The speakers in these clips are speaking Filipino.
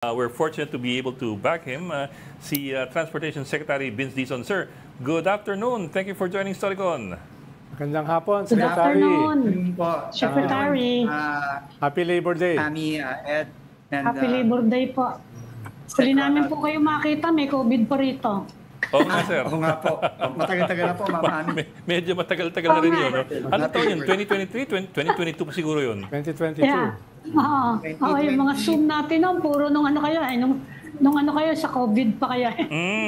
We're fortunate to be able to back him, si Transportation Secretary Vince Dizon. Sir, good afternoon. Thank you for joining Storycon. Magandang hapon, Good Secretary. afternoon, Secretary. Happy Labor Day. Kami, Ed. And, Happy Labor Day po. Huli namin po kayo makita, may COVID pa rito. Oo nga, sir. Oo nga po. Matagal-tagal na po, Mama Ami. Medyo matagal-tagal na rin yun. No? Ano taon yun? 2023? 2022 po siguro yun. 2022. Yeah. Oo, yung mga Zoom natin, puro nung ano kayo, nung ano kayo, sa COVID pa kaya.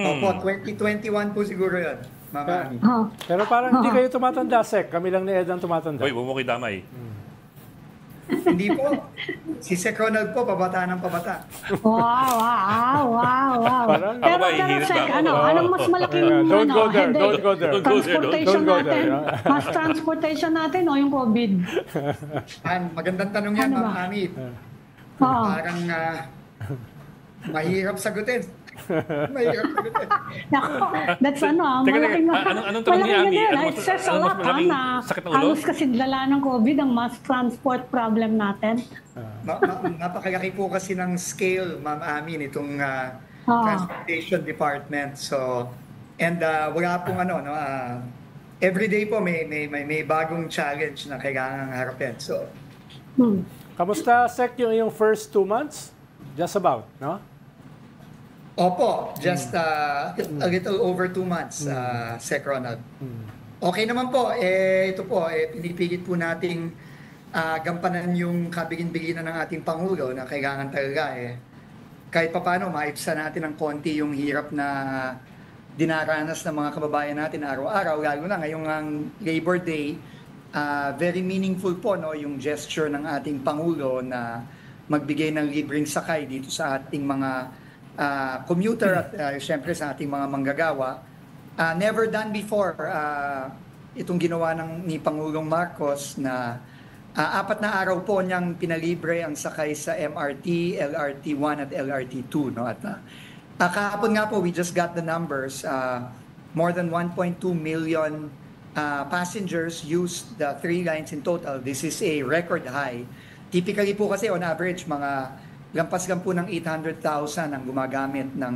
Opo, 2021 po siguro yun, Mama Ami. Pero parang hindi kayo tumatanda, Sec. Kami lang ni Ed ang tumatanda. Uy, bumukay damay. Hindi po. Si Sec Ronald po, pabata ng pabata. Wow. Parang, Pero hirit Sec, lang. anong mas malaking Don't go there, headache? don't go there. Transportation Don't go there. natin. Mas transportation natin o yung COVID? Magandang tanong yan, Ano ba? Mama Ami. Oo. Parang mahirap sagutin. Mahirap sagutin. Nako, that's Teka, anong tanong ni Ami? It says a lot, malaking na sakit ng ulo? halos kasi dala ng COVID ang mass transport problem natin. Napakalaki po kasi ng scale, Ma'am Ami, nitong Transportation Department. So, and wala pong everyday po may bagong challenge na kailangan harapin. So, kamusta, Sec, yung first 2 months? Just about, no? opo, just a little over 2 months, Sec Ronald. Okay naman po. Ito po, pinipilit po nating gampanan yung kabigin-biginan ng ating Pangulo na kailangan talaga kahit papaano maipsa natin ng konti yung hirap na dinaranas ng mga kababayan natin araw-araw, lalo na ngayong ang Labor Day. Very meaningful po yung gesture ng ating Pangulo na magbigay ng libreng sakay dito sa ating mga commuter at syempre sa ating mga manggagawa. Never done before itong ginawa ni Pangulong Marcos na 4 na araw po niyang pinalibre ang sakay sa MRT, LRT1 at LRT2. No? At kahapon nga po, we just got the numbers. More than 1.2 million passengers used the 3 lines in total. This is a record high. Typically po kasi on average, mga lampas lang po ng 800,000 ang gumagamit ng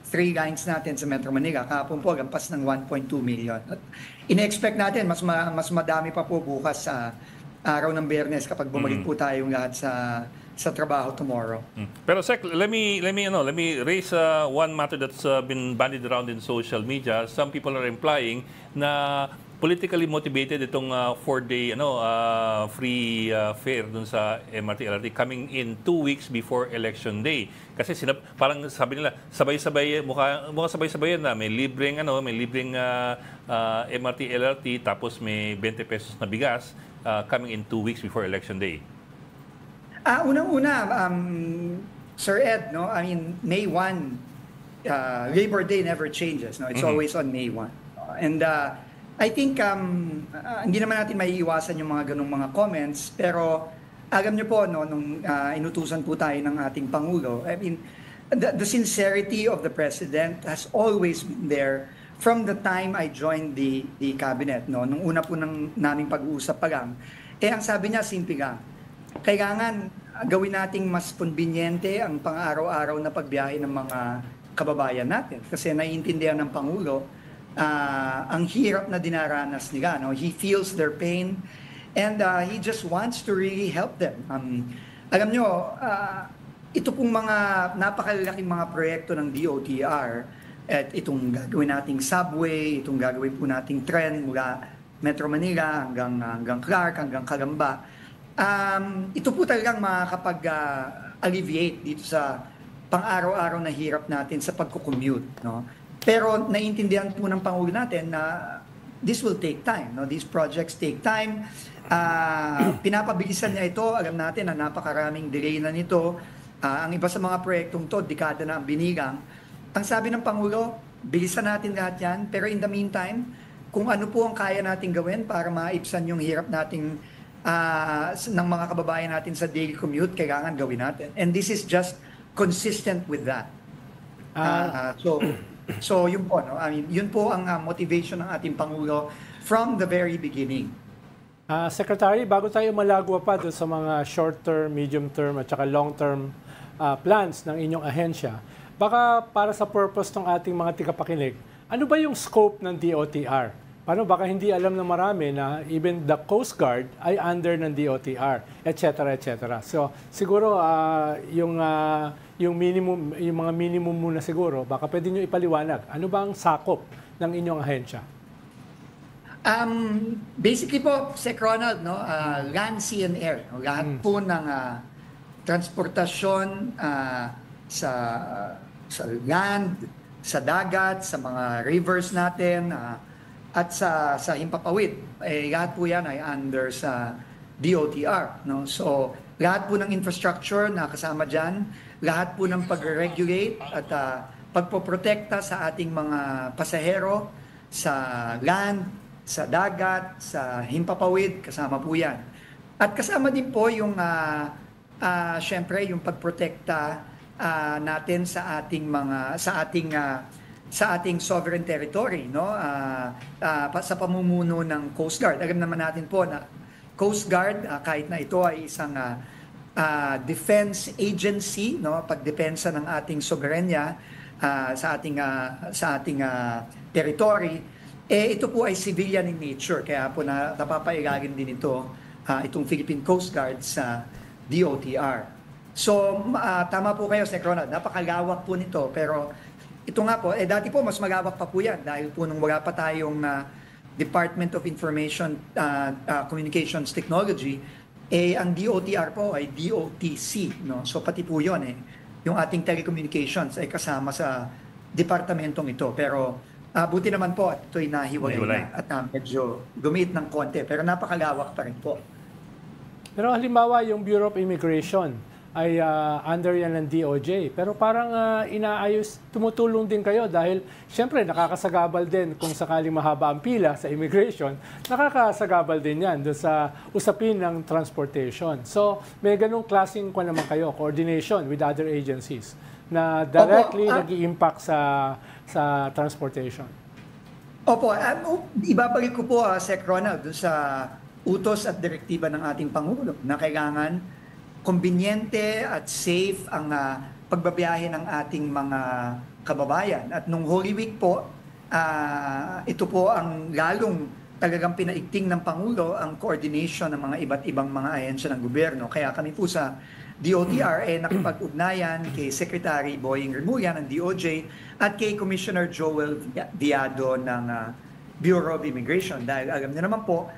3 lines natin sa Metro Manila. Kahapon po, lampas ng 1.2 million. At ine-expect natin, mas madami pa po bukas sa araw ng Biyernes kapag bumalik po tayong lahat sa trabaho tomorrow. Pero Sec, let me raise one matter that's been bandied around in social media. Some people are implying na politically motivated itong 4-day free fare dun sa MRT LRT coming in 2 weeks before election day. Kasi parang sabi nila sabay-sabay mukha sabay-sabay na may libreng MRT LRT tapos may 20 pesos na bigas coming in 2 weeks before election day. Unang-una, Sir Ed, no? I mean, May 1, Labor Day never changes. No? It's always on May 1. And I think hindi naman natin maiiwasan yung mga ganong mga comments, pero alam niyo po, no, nung inutusan po tayo ng ating Pangulo, I mean, the sincerity of the President has always been there from the time I joined the cabinet. No? Nung una po naming pag-uusap pa lang, ang sabi niya, simple lang, kailangan gawin nating mas conveniente ang pang-araw-araw na pagbiyahe ng mga kababayan natin. Kasi naiintindihan ng Pangulo ang hirap na dinaranas nila. No? He feels their pain and he just wants to really help them. Alam nyo, ito pong mga napakalalaking mga proyekto ng DOTR at itong gagawin nating subway, itong gagawin po nating tren mula Metro Manila hanggang Clark, hanggang Calamba. Ito po talagang makakapag-alleviate dito sa pang-araw-araw na hirap natin sa pagko-commute. No? Pero naiintindihan po ng Pangulo natin na this will take time. No? These projects take time. Pinapabilisan niya ito. Alam natin na napakaraming delay na nito. Ang iba sa mga proyektong to, dekada na ang binilang. Ang sabi ng Pangulo, bilisan natin lahat yan. Pero in the meantime, kung ano po ang kaya natin gawin para maibsan yung hirap nating ng mga kababayan natin sa daily commute, kailangan gawin natin. And this is just consistent with that. So yun po, no? I mean, yun po ang motivation ng ating Pangulo from the very beginning. Secretary, bago tayo malagwa pa doon sa mga short-term, medium-term at saka long-term plans ng inyong ahensya. Baka para sa purpose ng ating mga tigapakinig, ano ba yung scope ng DOTR? Paano baka hindi alam ng marami na even the Coast Guard ay under ng DOTR, etc. etc. So siguro yung minimum, yung mga minimum muna siguro, baka pwede nyo ipaliwanag. Ano ba ang sakop ng inyong ahensya? Basically po, Sec Ronald, no, land, sea, and air. No, lahat po ng transportasyon sa land, sa dagat, sa mga rivers natin, at sa himpapawid. Lahat po yan ay under sa DOTR. No? So, lahat po ng infrastructure na kasama dyan, lahat po ng pag-regulate at pagpoprotekta sa ating mga pasahero, sa land, sa dagat, sa himpapawid, kasama po yan. At kasama din po yung, syempre, yung pagprotekta natin sa ating sovereign territory, no, sa pamumuno ng Coast Guard. Alam naman natin po na Coast Guard, kahit na ito ay isang defense agency, no, pagdepensa ng ating soberenya sa ating territory, ito po ay civilian in nature, kaya po napapailalim din itong Philippine Coast Guard sa DOTR. So, tama po kayo, Sec Ronald, napakalawak po nito, pero ito nga po, dati po mas malawak pa po yan dahil po nung wala pa tayong Department of Information Communications Technology, ang DOTR po ay DOTC, no? So pati po yun yung ating telecommunications ay kasama sa departamentong ito, pero buti naman po at ito'y nahiwalay na at medyo gumiit ng konti, pero napakalawak pa rin po. Pero halimbawa yung Bureau of Immigration ay under yan ng DOJ. Pero parang tumutulong din kayo dahil siyempre nakakasagabal din kung sakaling mahaba ang pila sa immigration, nakakasagabal din yan doon sa usapin ng transportation. So may ganung klaseng naman kayo, coordination with other agencies na directly nag-i-impact sa transportation. Opo, ibabalik ko po, Sec Ronald, doon sa utos at direktiba ng ating Pangulo na kailangan kombinyente at safe ang pagbabiyahe ng ating mga kababayan. At nung Holy Week po, ito po ang lalong talagang pinaigting ng Pangulo ang coordination ng mga iba't ibang mga ahensya ng gobyerno. Kaya kami po sa DOTR nakipag-ugnayan kay Secretary Boying Remulla ng DOJ at kay Commissioner Joel Diado ng Bureau of Immigration. Dahil alam niyo naman po,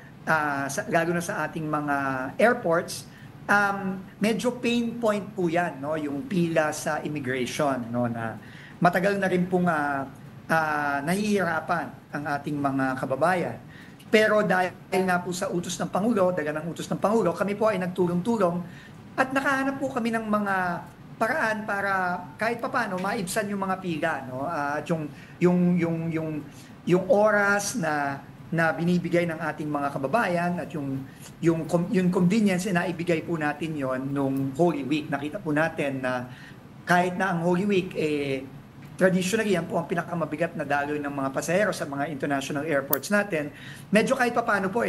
lalo na sa ating mga airports, medyo pain point po yan, no, yung pila sa immigration, no, na matagal na rin pong nahihirapan ang ating mga kababayan. Pero dahil nga po sa utos ng Pangulo, dala ng utos ng Pangulo, kami po ay nagtulong-tulong at nakahanap po kami ng mga paraan para kahit papaano maibsan yung mga pila, no, at yung oras na binibigay ng ating mga kababayan at yung convenience na ibigay po natin yon nung Holy Week. Nakita po natin na kahit na ang Holy Week, traditionally yan po ang pinakamabigat na daloy ng mga pasahero sa mga international airports natin. Medyo kahit papaano po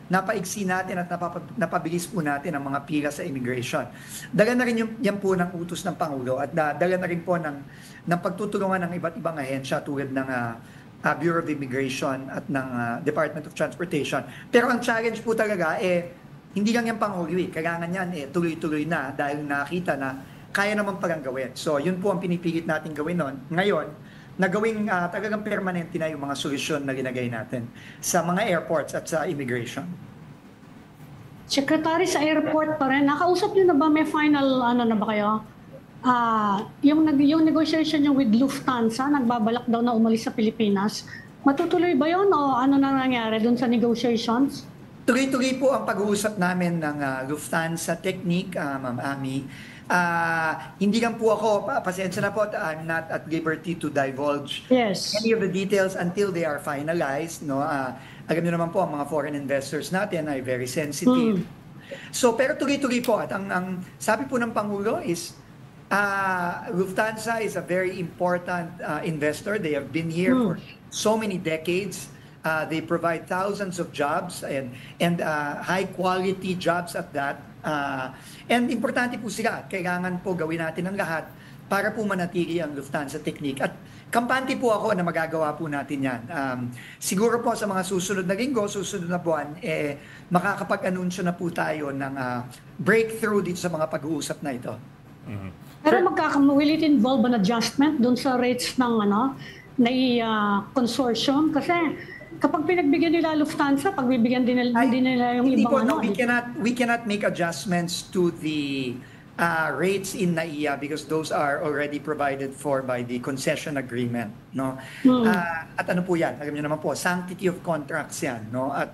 napaigsi natin at napabilis po natin ang mga pila sa immigration. Dala na rin yan po ng utos ng Pangulo at dala na rin po ng pagtutulungan ng iba't ibang ahensya tulad ng Bureau of Immigration at ng Department of Transportation. Pero ang challenge po talaga hindi lang yan pang Holy Week. Kailangan yan tuloy-tuloy na dahil nakita na kaya naman palang gawin. So yun po ang pinipilit natin gawin ngayon na gawing talagang permanente na yung mga solusyon na linagay natin sa mga airports at sa immigration. Secretary, sa airport pa rin, nakausap niyo na ba, may final na ba kayo? Yung negotiation niyo with Lufthansa, nagbabalak daw na umalis sa Pilipinas. Matutuloy ba yun o ano na nangyari dun sa negotiations? Tuloy-tuloy po ang pag-uusap namin ng Lufthansa Technique, Ma'am Ami. Hindi lang po ako, pasensya na po, I'm not at liberty to divulge any of the details until they are finalized. No? Alam niyo naman po, ang mga foreign investors natin ay very sensitive. So, pero tuloy-tuloy po. At ang sabi po ng Pangulo is, Lufthansa is a very important investor. They have been here for so many decades. They provide thousands of jobs and high quality jobs at that. And importante po sila. Kailangan po gawin natin ang lahat para po manatili ang Lufthansa Technique. At kampante po ako na magagawa po natin yan. Siguro po sa mga susunod na linggo, susunod na buwan, makakapag-anunsyo na po tayo ng breakthrough dito sa mga pag-uusap na ito. Pero will it involve an adjustment dun sa rates ng consortium? Kasi kapag pinagbigyan nila Lufthansa, pagbibigyan din nila yung Hindi ibang po, no, we cannot make adjustments to the rates in NAIA because those are already provided for by the concession agreement, no? At ano po 'yan? Alam niyo naman po, sanctity of contracts 'yan, no? At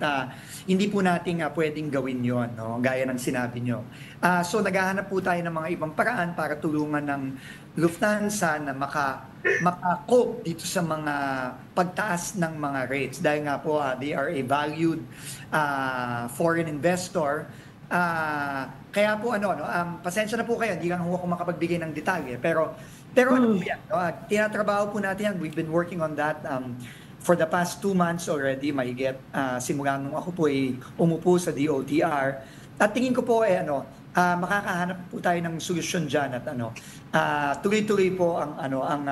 hindi po natin pwedeng gawin 'yon, no? Gaya ng sinabi niyo. So naghahanap po tayo ng mga ibang paraan para tulungan ng Lufthansa na maka-cope dito sa mga pagtaas ng mga rates dahil nga po they are a valued foreign investor. Kaya po pasensya na po kayo, hindi lang ako makapagbigay ng detalye, pero ano po yan, tinatrabaho po natin yan. We've been working on that for the past 2 months already, mahigit simula nung ako po umupo sa DOTR. At tingin ko po makakahanap po tayo ng solusyon dyan at tuloy-tuloy po ang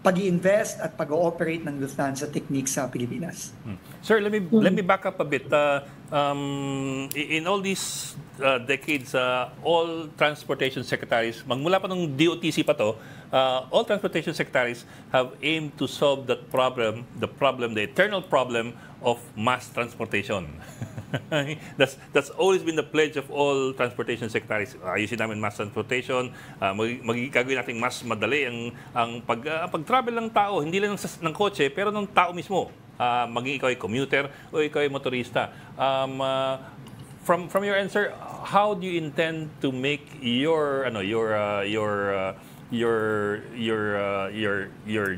pag-i-invest at pag-ooperate ng Lufthansa Technique sa Pilipinas. Sir, let me back up a bit. In all these decades, all transportation secretaries, magmula pa nung DOTC pa to, all transportation secretaries have aimed to solve that problem, the eternal problem of mass transportation. That's always been the pledge of all transportation secretaries. Ayusin namin mass transportation, gagawin natin mas madali ang pag-travel ng tao, hindi lang ng kotse, pero ng tao mismo. Maging ikaw ay commuter o ikaw ay motorista. From your answer, how do you intend to make your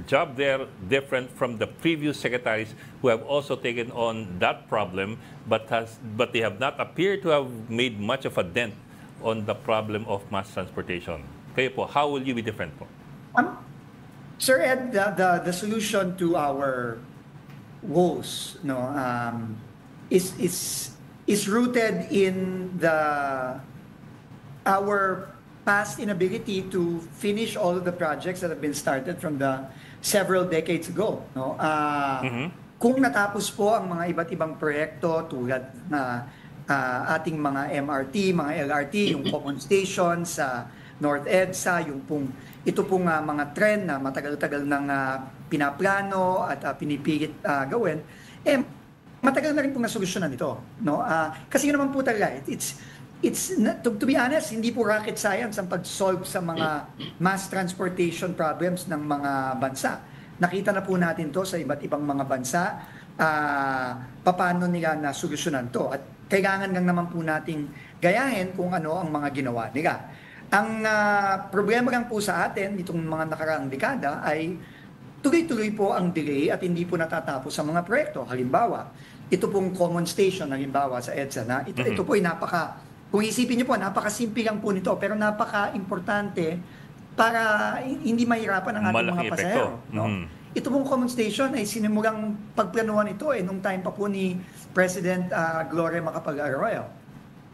job there different from the previous secretaries who have also taken on that problem, but they have not appeared to have made much of a dent on the problem of mass transportation? Kayo po, how will you be different po? Sir Ed, the solution to our woes, is rooted in our past inability to finish all of the projects that have been started from the several decades ago, no? Kung natapos po ang mga iba't ibang proyekto tulad na ating mga MRT, mga LRT, yung common station sa North EDSA, ito pong mga tren na matagal-tagal nang pinaplano at pinipilit gawin, matagal na rin pong nasolusyonan ito, no? Kasi yun naman po talaga, to be honest, hindi po rocket science ang pag-solve sa mga mass transportation problems ng mga bansa. Nakita na po natin to sa iba't ibang mga bansa, paano nila nasolusyonan to. At kailangan lang naman po nating gayahin kung ano ang mga ginawa nila. Ang problema lang po sa atin, itong mga nakaraang dekada, ay tuloy-tuloy po ang delay at hindi po natatapos sa mga proyekto. Halimbawa, ito pong common station, halimbawa sa EDSA, na ito po ay kung isipin niyo po, napakasimple lang po nito, pero napaka-importante para hindi mahirapan ang ating mga pasahero. No? Ito pong common station ay sinimulang pagplanuhan ito nung time pa po ni President Gloria Macapagal-Arroyo.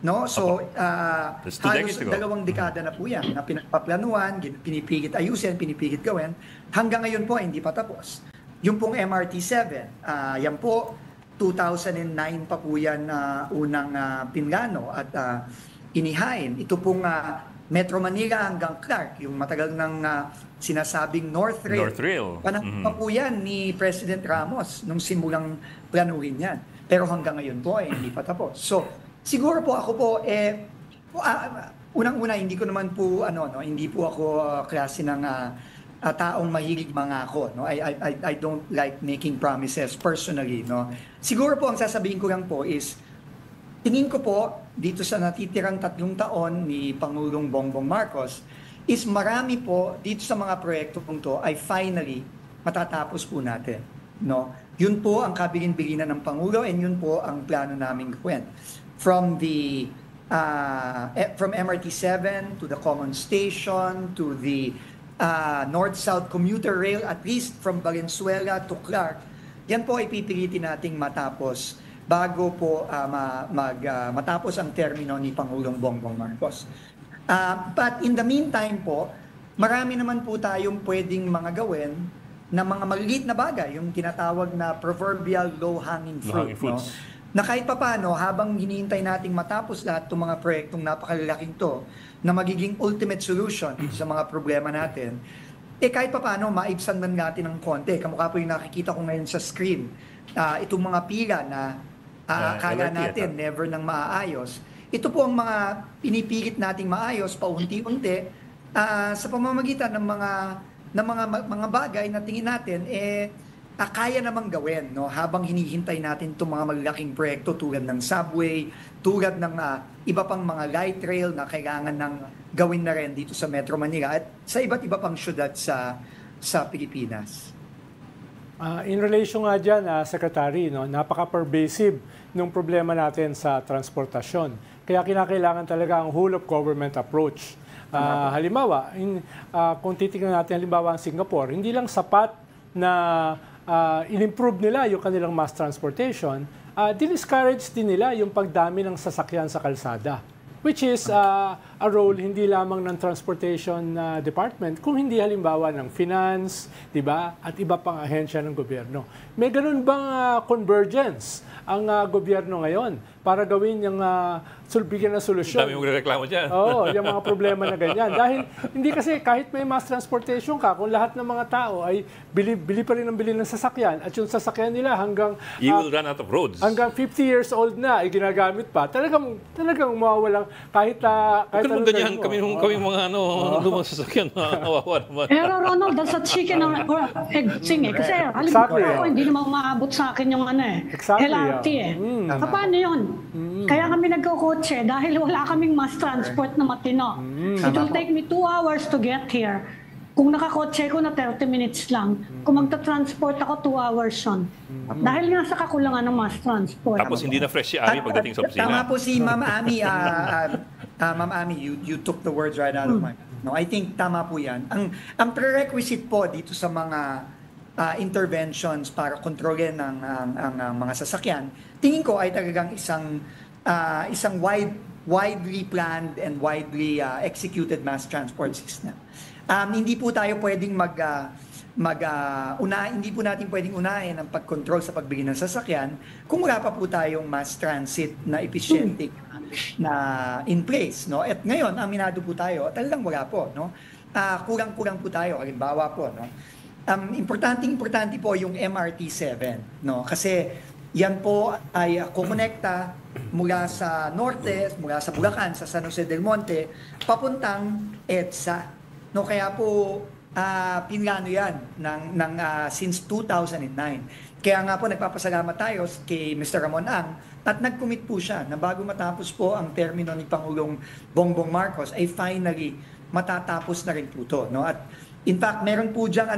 No? So, halos 2 dekada na po yan na pinagpaplanuhan, pinipilit ayusin, pinipilit gawin. Hanggang ngayon po, hindi pa tapos. Yung pong MRT-7, yan po, 2009 pa po yan unang pinlano at inihain. Ito pong Metro Manila hanggang Clark, yung matagal ng sinasabing North Rail. Panahon pa po yan ni President Ramos nung simulang planuhin yan. Pero hanggang ngayon po hindi pa tapos. So, siguro po ako po, unang-una, hindi ko naman po, hindi po ako klase ng taong mahilig mangako. No? I don't like making promises personally. No? Siguro po, ang sasabihin ko lang po is, tingin ko po, dito sa natitirang 3 taon ni Pangulong Bongbong Marcos, is marami po dito sa mga proyekto pong to ay finally matatapos po natin. No? Yun po ang kabilin-bilinan ng Pangulo and yun po ang plano naming gawin. From MRT-7 to the common station to the North-South commuter rail, at least from Valenzuela to Clark, yan po ay pipilitin nating matapos bago po matapos ang termino ni Pangulong Bongbong Marcos. But in the meantime po, marami naman po tayong pwedeng mga gawin na mga maliliit na bagay, yung tinatawag na proverbial low-hanging fruit. Low-hanging fruits. No? Na kahit papano, habang hinihintay nating matapos lahat itong mga proyektong napakalalaking to, na magiging ultimate solution sa mga problema natin, kahit papano, maibsan man natin ng konti. Kamukha po yung nakikita ko ngayon sa screen, itong mga pila na akala natin never nang maaayos. Ito po ang mga pinipilit nating maayos paunti-unti sa pamamagitan ng mga bagay na tingin natin kaya namang gawin, no, habang hinihintay natin itong mga malalaking proyekto tulad ng subway, tulad ng iba pang mga light rail na kailangan ng gawin na rin dito sa Metro Manila at sa iba't iba pang syudad sa Pilipinas. In relation nga dyan, Secretary, no, napaka-pervasive ng problema natin sa transportasyon. Kaya kinakailangan talaga ang whole of government approach. Halimbawa, kung titignan natin halimbawa ang Singapore, hindi lang sapat na in-improve nila yung kanilang mass transportation, diniscourage din nila yung pagdami ng sasakyan sa kalsada. Which is a role hindi lamang ng transportation department, kung hindi halimbawa ng finance, di ba, at iba pang ahensya ng gobyerno. May ganun bang convergence ang gobyerno ngayon para gawin yung bigyan ng solusyon? Dami mong reklamo dyan. Oo, yung mga problema na ganyan. Dahil hindi kasi kahit may mass transportation ka, kung lahat ng mga tao ay bili pa rin ng bili ng sasakyan at yung sasakyan nila hanggang You will run out of roads. hanggang 50 years old na ay ginagamit pa, talagang mawawalang kahit Kung ganyan, kami mga lumang sasakyan, nawawa naman. Pero Ronald, that's a chicken or egg thing eh. Kasi Exactly, halimbawa ako, hindi naman umaabot sa akin yung Exactly, LRT eh. Paano yun? Kaya kami nagkukotse dahil wala kaming mass transport na matino. It will take me 2 hours to get here. Kung nakakotse ko na 30 minutes lang, kung magta-transport ako 2 hours yun. Dahil nga sa kakulangan ng mass transport. Tapos hindi na fresh si Ami pagdating sa opisina. Tama po si Ma'am Ami. Ma'am Ami, you took the words right out of my mouth. No, I think tama po yan. Ang prerequisite po dito sa mga interventions para kontrolin ang mga sasakyan, tingin ko ay talagang isang widely planned and widely executed mass transport system. Hindi po tayo pwedeng hindi po natin pwedeng unahin ang pagkontrol sa pagbili ng sasakyan kung wala pa po tayong mass transit na efficient na in place, no? At ngayon, aminado po tayo, talagang wala po, no? Kulang-kulang po tayo, halimbawa po, no? Importante po yung MRT-7, no? Kasi yan po ay kukonekta mula sa norte, mula sa Bulacan, sa San Jose del Monte, papuntang EDSA. No, kaya po pinlano yan since 2009. Kaya nga po nagpapasalamat tayo kay Mr. Ramon Ang at nag-commit po siya na bago matapos po ang termino ni Pangulong Bongbong Marcos ay finally matatapos na rin po ito, no? At in fact, meron po diyang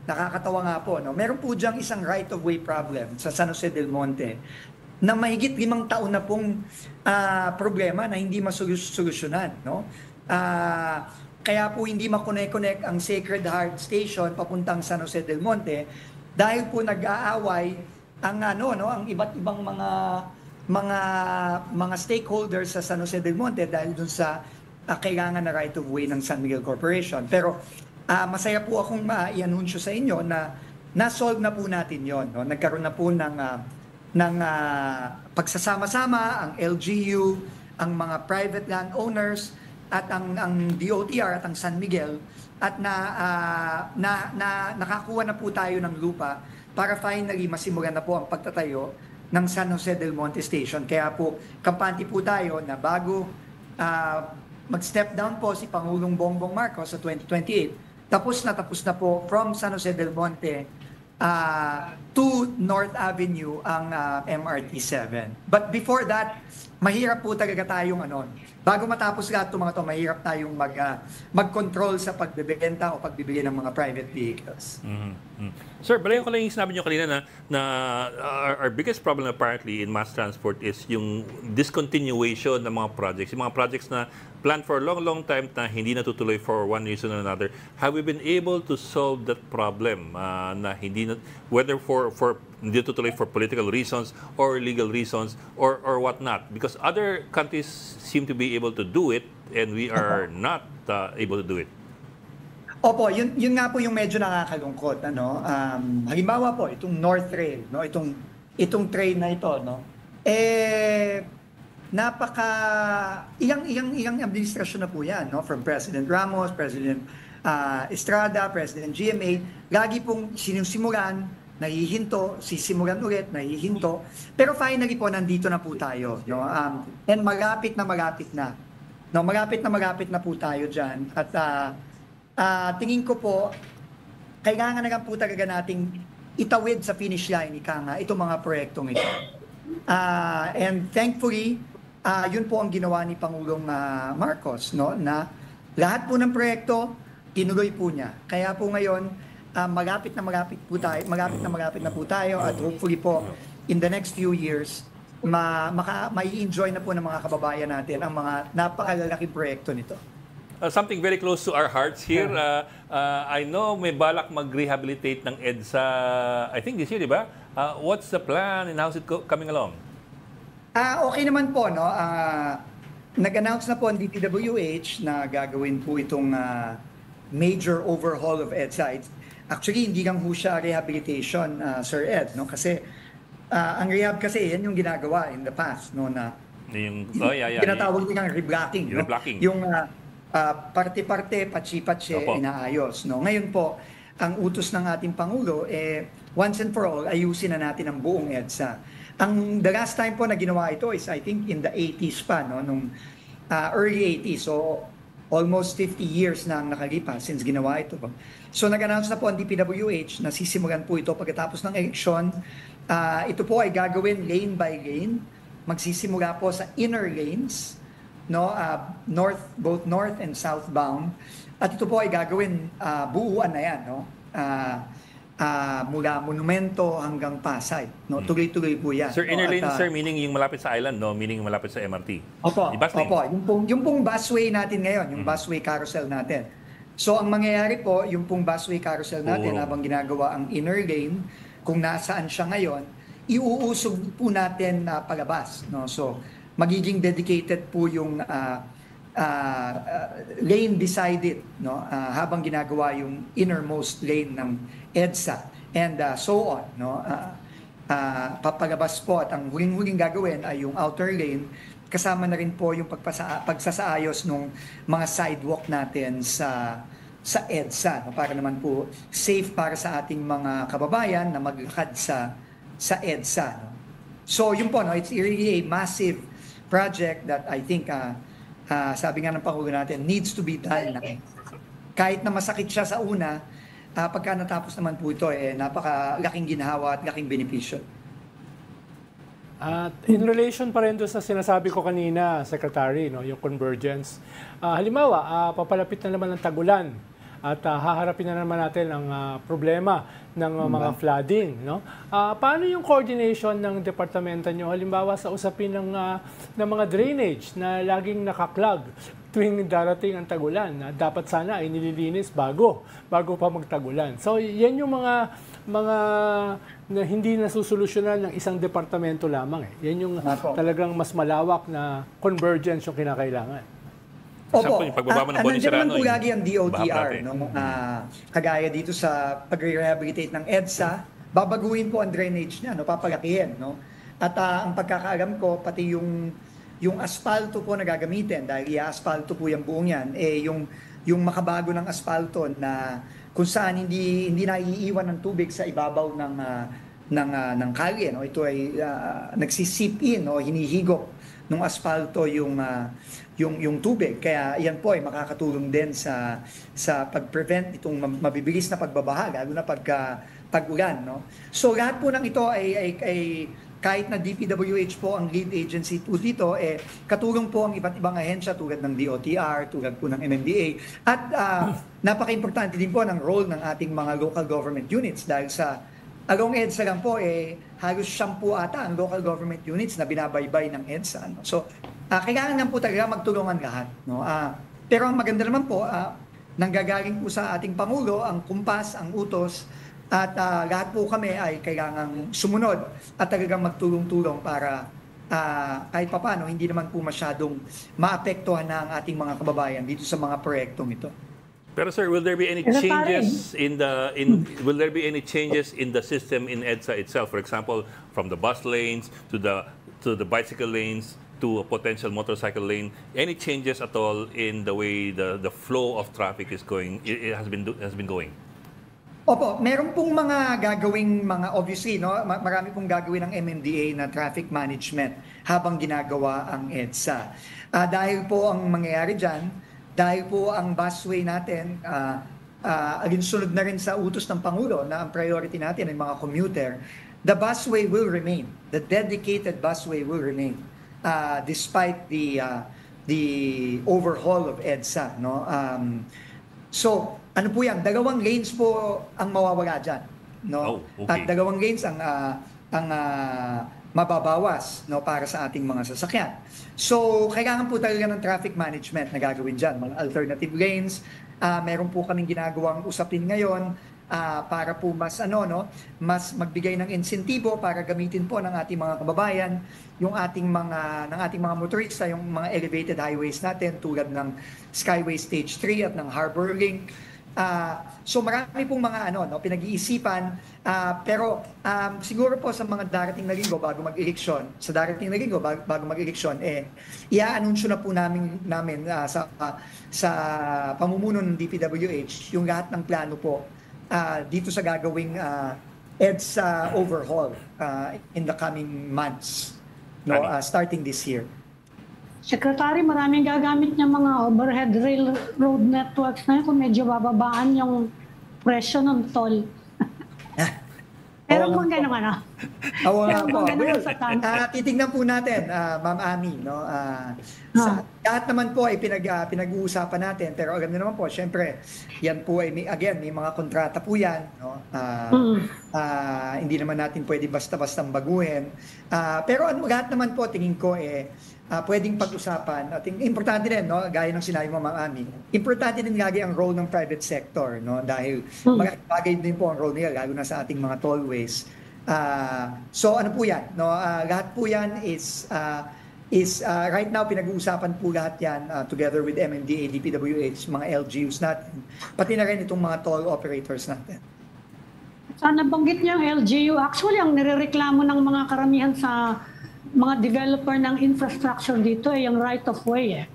nakakatawa nga po, no? Meron po diyang isang right-of-way problem sa San Jose del Monte na mahigit 5 taon na pong problema na hindi masolusyonan, no? Kaya po hindi makonect ang Sacred Heart Station papuntang San Jose del Monte dahil po nag-aaway ang iba't ibang mga stakeholders sa San Jose del Monte dahil dun sa kailangan na right of way ng San Miguel Corporation. Pero masaya po akong i-anunsyo sa inyo na na-solve na po natin 'yon, no? Nagkaroon na po ng pagsasama-sama ang LGU, ang mga private landowners at ang DOTR at ang San Miguel at nakakuha na po tayo ng lupa para finally masimulan na po ang pagtatayo ng San Jose del Monte Station. Kaya po kampante po tayo na bago mag-step down po si Pangulong Bongbong Marcos sa 2028, tapos na po from San Jose del Monte to North Avenue ang MRT-7. But before that, mahirap po talaga tayong bago matapos lahat itong mga to, mahirap tayong mag-control sa pagbebenta o pagbibili ng mga private vehicles. Sir, balayan ko lang yung sinabi nyo kanina na our biggest problem apparently in mass transport is yung discontinuation ng mga projects. Yung mga projects na planned for a long time na hindi natutuloy for one reason or another. Have we been able to solve that problem na whether for hindi natutuloy for political reasons or legal reasons or whatnot? Because other countries seem to be able to do it and we are not able to do it. Opo, yun nga po yung medyo nakakalungkot. Halimbawa po, itong North Rail, no? Itong train na ito, no? Iyang administrasyon na po yan, no? From President Ramos, President Estrada, President GMA, lagi pong sinusimulan, nahihinto, sisimulan ulit, nahihinto. Pero finally po, nandito na po tayo. No? And malapit na. No, malapit na po tayo dyan. At tingin ko po, kailangan na lang po talaga nating itawid sa finish line, itong mga proyektong ito. And thankfully, yun po ang ginawa ni Pangulong Marcos, no? Na lahat po ng proyekto, tinuloy po niya. Kaya po ngayon, malapit na po tayo at hopefully po, in the next few years, mai-enjoy na po ng mga kababayan natin ang mga napakalalaking proyekto nito. Something very close to our hearts here. I know may balak mag-rehabilitate ng EDSA, I think this year, di ba? What's the plan and how's it coming along? Okay naman po, no? Nag-announce na po ang DPWH na gagawin po itong major overhaul of EDSA. Actually, hindi lang ho siya rehabilitation, Sir Ed, no? Kasi ang rehab kasi yan yung ginagawa in the past, no, na ginatawag nilang reblocking, no? Yung parte-parte, patsi-patsi, inaayos, no? Ngayon po, ang utos ng ating Pangulo, once and for all, ayusin na natin ang buong EDSA. The last time po na ginawa ito is, I think, in the 80s pa, no? Nung early 80s, so almost 50 years na ang nakalipas since ginawa ito. So nag-announce na po ang DPWH na sisimulan po ito pagkatapos ng eleksyon. Ito po ay gagawin lane by lane. Magsisimula po sa inner lanes, no, both north and southbound. At ito po ay gagawin buuan na yan, no? Mula Monumento hanggang Pasay, no? Tuloy-tuloy po yan. Sir, inner lanes, sir, meaning yung malapit sa island, no? Meaning yung malapit sa MRT. Opo. Yung pong busway natin ngayon, yung busway carousel natin. So ang mangyayari po, yung pong busway carousel natin habang ginagawa ang inner lane, kung nasaan siya ngayon, iuusog po natin palabas, no? So magiging dedicated po yung lane beside it, no? Habang ginagawa yung innermost lane ng EDSA and so on, no? Papalabas po at ang huling-huling gagawin ay yung outer lane, kasama na rin po yung pagsasaayos ng mga sidewalk natin sa EDSA, no? Para naman po safe para sa ating mga kababayan na maglakad sa EDSA, no? So yun po, no? It's really a massive project that I think sabi nga ng Pangulo natin, needs to be done na. Kahit na masakit siya sa una, pagka natapos naman po ito, napakalaking ginhawa at laking benepisyo. At in relation pa rin doon sa sinasabi ko kanina, Secretary, no, yung convergence. Halimbawa, papalapit na naman ang tagulan at haharapin na naman natin ang problema ng mga flooding, no? Paano yung coordination ng departamento nyo halimbawa sa usapin ng mga drainage na laging nakaklag tuwing darating ang tagulan, na dapat sana ay nililinis bago pa magtagulan. So yan yung mga na hindi nasusolusyonan ng isang departamento lamang. Yan yung talagang mas malawak na convergence yung kinakailangan. Opo, nandiyan naman po lagi ang DOTR, no? Kagaya dito sa pag-rehabilitate ng EDSA, babaguhin po ang drainage niya, no? Papalakihin, no? At ang pagkakaalam ko, pati yung asfalto po na gagamitin, dahil i-asfalto po yung buong yan, yung makabago ng asfalto na kung saan hindi naiiwan ng tubig sa ibabaw ng kalye, no? Ito ay nagsisip in, no? Hinihigop ng asfalto yung tubig. Kaya yan po ay makakatulong din sa pag-prevent itong mabibilis na pagbabaha, lalo na pag-ulan, no? So lahat po ng ito ay kahit na DPWH po ang lead agency po dito, katulong po ang iba't ibang ahensya tulad ng DOTR, tulad po ng MMDA. At napaka-importante din po ng role ng ating mga local government units dahil sa along EDSA lang po, halos 10 ata ang local government units na binabaybay ng EDSA. No? So, kailangan lang po talaga magtulungan lahat. No? Pero ang maganda naman po, nanggagaling po sa ating Pangulo ang kumpas, ang utos, at lahat po kami ay kailangang sumunod at talagang magtulong-tulong para kahit papano hindi naman po masyadong maapektuhan na ang ating mga kababayan dito sa mga proyektong ito. Pero sir, will there be any changes will there be any changes in the system in EDSA itself? For example, from the bus lanes to the bicycle lanes to a potential motorcycle lane, any changes at all in the way the flow of traffic is going? It has been going. Opo, meron pong mga gagawing obviously, no, marami pong gagawin ng MMDA na traffic management habang ginagawa ang EDSA. Dahil po ang mangyayari dyan, dahil po ang busway natin, alinsunod na rin sa utos ng Pangulo na ang priority natin ay mga commuter, the busway will remain. The dedicated busway will remain despite the overhaul of EDSA. No? So, ano po yan? 2 lanes po ang mawawala dyan. No? Oh, okay. At 2 lanes ang mababawas, no, para sa ating mga sasakyan. So, kailangan po talaga ng traffic management na gagawin dyan. Mga alternative lanes, meron po kaming ginagawang usapin ngayon para po mas magbigay ng insentibo para gamitin po ng ating mga kababayan yung ating mga motorista, yung mga elevated highways natin tulad ng Skyway Stage 3 at ng Harbor Link. So marami pong mga pinag-iisipan, pero siguro po sa mga darating na linggo bago mag-eleksyon, i-anunsyo na po namin sa pamumuno ng DPWH yung lahat ng plano po dito sa gagawing EDSA overhaul in the coming months, starting this year. Secretary, maraming gagamit niya mga overhead railroad networks na yun kung medyo bababaan yung presyo ng toll. Pero kung gano'n titignan po natin, Ma'am Ami, no? Lahat naman po ay pinag-uusapan natin, pero alam niyo naman po, syempre, yan po ay may mga kontrata po yan, no? Hindi naman natin pwede basta-bastang baguhin. Pero lahat naman po, tingin ko pwedeng pag-usapan. At importante din, no, gaya ng sinabi mo, Ma'am Ami, importante din lagi ang role ng private sector, no, dahil bagay din po ang role nila, lalo na sa ating mga tollways. So ano po yan, no, lahat po yan is right now pinag-uusapan po lahat yan together with MMDA, DPWH, mga LGUs natin, pati na rin itong mga toll operators natin. Sana banggit niya ang LGU. Actually, ang nirereklamo ng mga karamihan sa mga developer ng infrastructure dito ay yung right of way.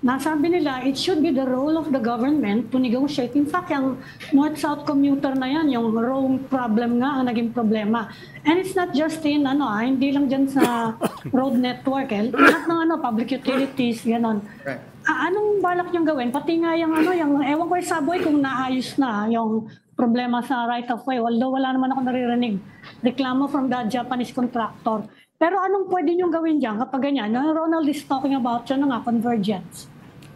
Nasabi nila, it should be the role of the government to negotiate. In fact, yung north-south commuter na yan, yung road problem nga ang naging problema. And it's not just in, hindi lang dyan sa road network. Lahat ng public utilities, gano'n. Right. Anong balak niyong gawin? Pati nga yung ewan ko yung subway kung naayos na yung problema sa right of way. Although wala naman ako naririnig reklamo from the Japanese contractor. Pero anong pwede niyong gawin dyan kapag ganyan? Ronald is talking about convergence.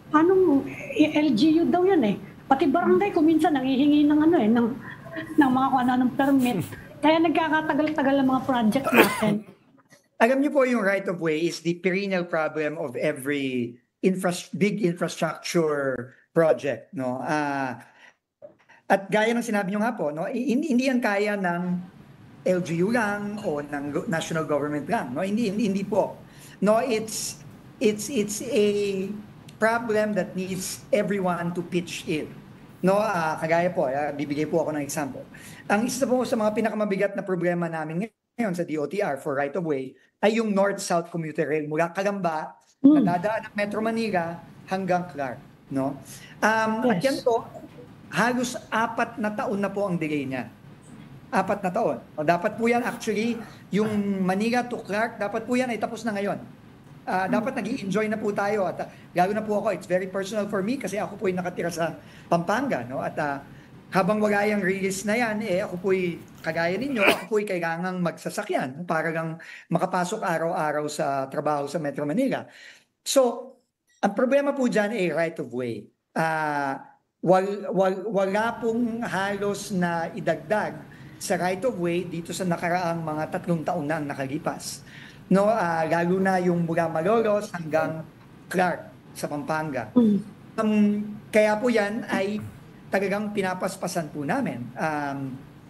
Anong LGU daw yan Pati barangay kung minsan nangihingi ng ng mga ng permit. Kaya nagkakatagal-tagal ang mga project natin. Alam niyo po yung right of way is the perennial problem of every big infrastructure project, no? At gaya ng sinabi niyo nga po, no, hindi yan kaya ng LGU lang o ng national government lang, no? Hindi po. No, it's a problem that needs everyone to pitch in. No, kagaya po, bibigay po ako ng example. Ang isa po sa mga pinakamabigat na problema namin ngayon sa DOTR for right of way ay yung north-south commuter rail mula Calamba na dadaan ng Metro Manila hanggang Clark, no? At yan po, halos 4 na taon na po ang delay niya. 4 na taon. O, dapat po yan actually, yung Manila to Clark, dapat po yan ay tapos na ngayon. Dapat nag-i-enjoy na po tayo. At lalo na po ako, it's very personal for me kasi ako po ay nakatira sa Pampanga. No? At habang wala yung release na yan, ako po ay kagaya ninyo, ako po'y kailangang magsasakyan para lang makapasok araw-araw sa trabaho sa Metro Manila. So, ang problema po dyan ay right of way. Wala pong halos na idagdag sa right of way dito sa nakaraang mga 3 taon na ang nakalipas. No, lalo na yung mula Malolos hanggang Clark sa Pampanga. Kaya po yan ay talagang pinapaspasan po namin.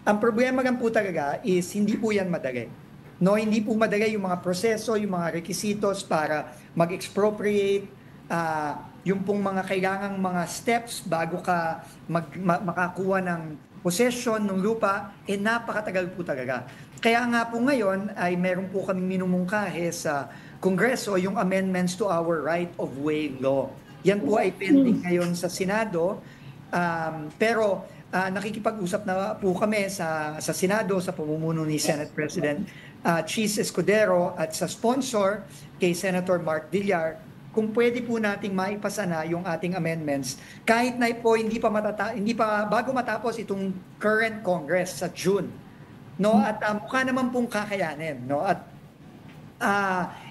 Ang problema lang po talaga is hindi po yan madali. No, hindi po madali yung mga proseso, yung mga requisitos para mag-expropriate, yung pong mga kailangang mga steps bago ka makakuha ng possession ng lupa, napakatagal po talaga. Kaya nga po ngayon ay meron po kami minumungkahi sa Kongreso yung amendments to our right-of-way law. Yan po ay pending ngayon sa Senado. Pero nakikipag-usap na po kami sa Senado sa pamumuno ni Senate President Chis Escudero at sa sponsor kay Senator Mark Villar kung pwede po nating maipasa na yung ating amendments kahit na po hindi pa bago matapos itong current Congress sa June. No, at mukha naman pong kakayanin, no? At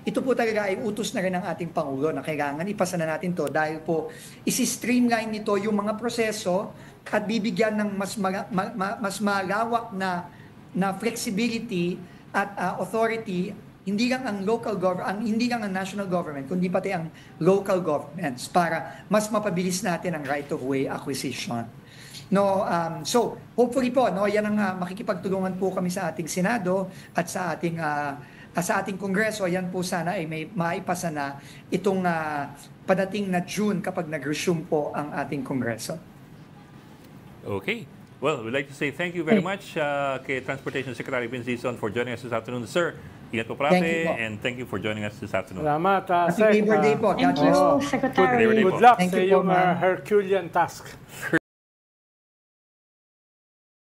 ito po talaga ay utos na rin ng ating Pangulo na kailangan ipasa na natin to dahil po isi-streamline nito yung mga proseso at bibigyan ng mas malawak na flexibility at authority hindi lang ang hindi lang ang national government kundi pati ang local governments para mas mapabilis natin ang right of way acquisition. No, so hopefully po no yan ang makikipagtulungan po kami sa ating Senado at sa ating Kongreso. Yan po sana ay may maipasa na itong padating na June kapag nag-resume po ang ating Kongreso. Okay. Well, we'd like to say thank you very much kay Transportation Secretary Vince Dizon for joining us this afternoon. Sir, ingat po Thank you po. and thank you for joining us this afternoon. Salamat, Happy Sec. Labor Day po. God Thank bless. you, Secretary. Good day Good luck Thank sa you po, iyong ma'am. Herculean task.